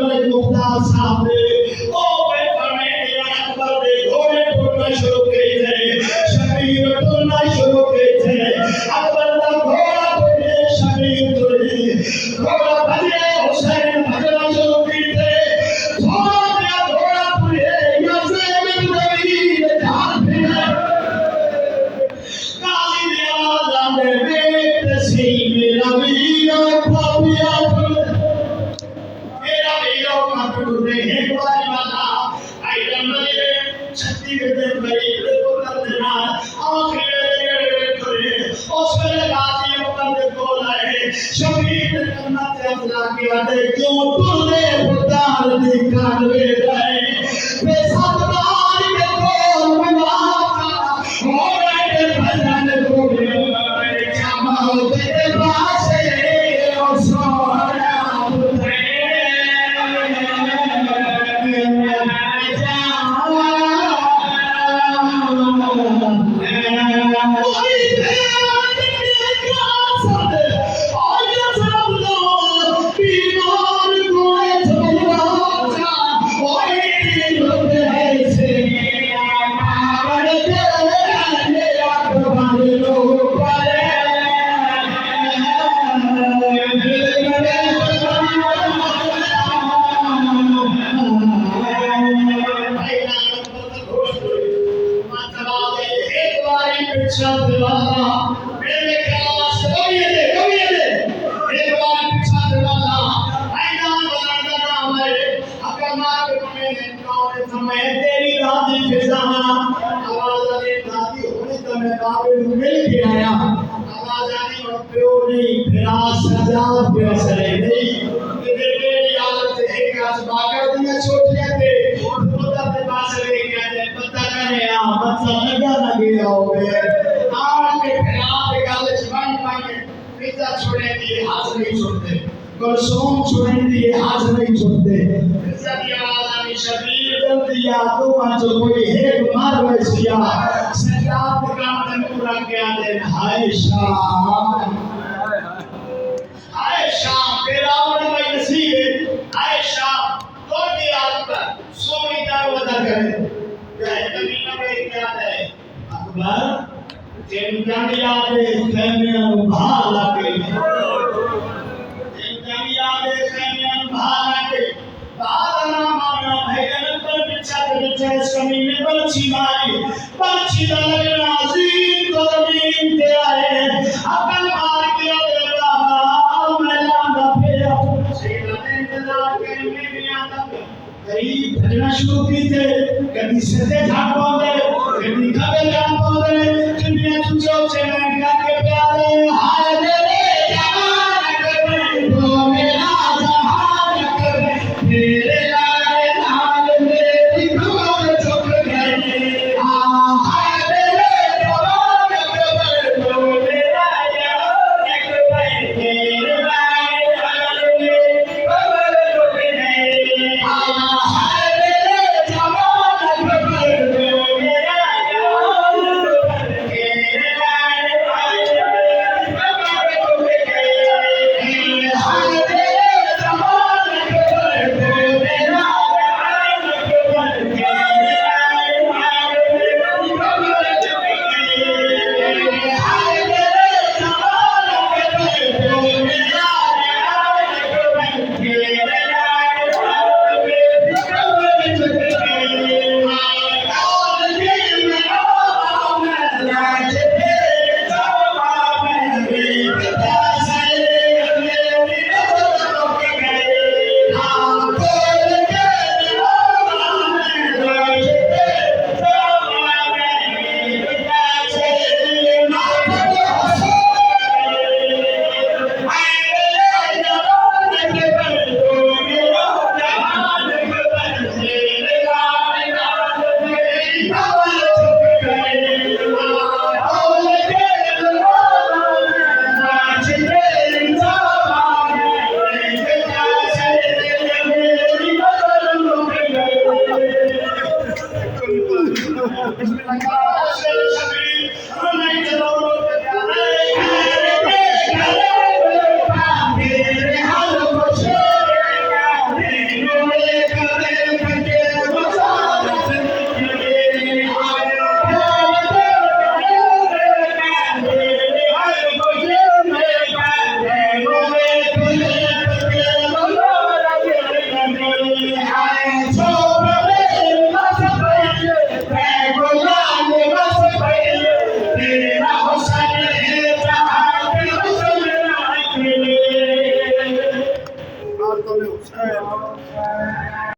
बड़े मुख्तार साहब ने ओ बेफरमे अकबर दे घोड़े टूटना शुरू किए थे, शबीर टूटना शुरू किए थे। अकबर का घोड़ा टूटे, शबीर टूटे, घोड़ा भजे, हुसैन भजना शुरू किए थे। घोड़ा टूटे, यज़ीद नबी ढाल फिरे, काली ने आवाज़ दे बेट सही मेरा वीरो पापिया मेरा वीरो काटूरे एक बार वाला आई रमले छत्ती के बड़ी को कर देना आखिर करे उस वेले गाजी मुकद्दर को लाए शहीद करना ते अल्लाह के आदे क्यों तुले पुतार दी कानवे गए बेसात मार के को मुनाफा हो गए भजन को जमाओ तेरे पास ओ सोना सोम छोड़ने दिए हाथ नहीं छोड़ते सभी आवाज़ शबीर दर्द या दुआ जो कोई एक मार वैसिया सजात काम में पूरा क्या दे हाय शाम तेरा और भाई नसीब हाय शाम तो की याद पर सोनी का वदा करे क्या कभी ना कोई क्या है अकबर तेन क्या याद है खेमे भाल लगे पंछी मारी पंछी का लगना अजीम तो जमीन पे आए अकल मार के दे बाबा मैला ना फेरा सेना ने इंतजार के में आता गरीब भजना शुरू की थे कभी सते झाड़ पावे कभी कबे जान पावे दुनिया तुझो चैन का के प्यारे हाय रे जवान कर तो मेरा जहान कर मेरे Shall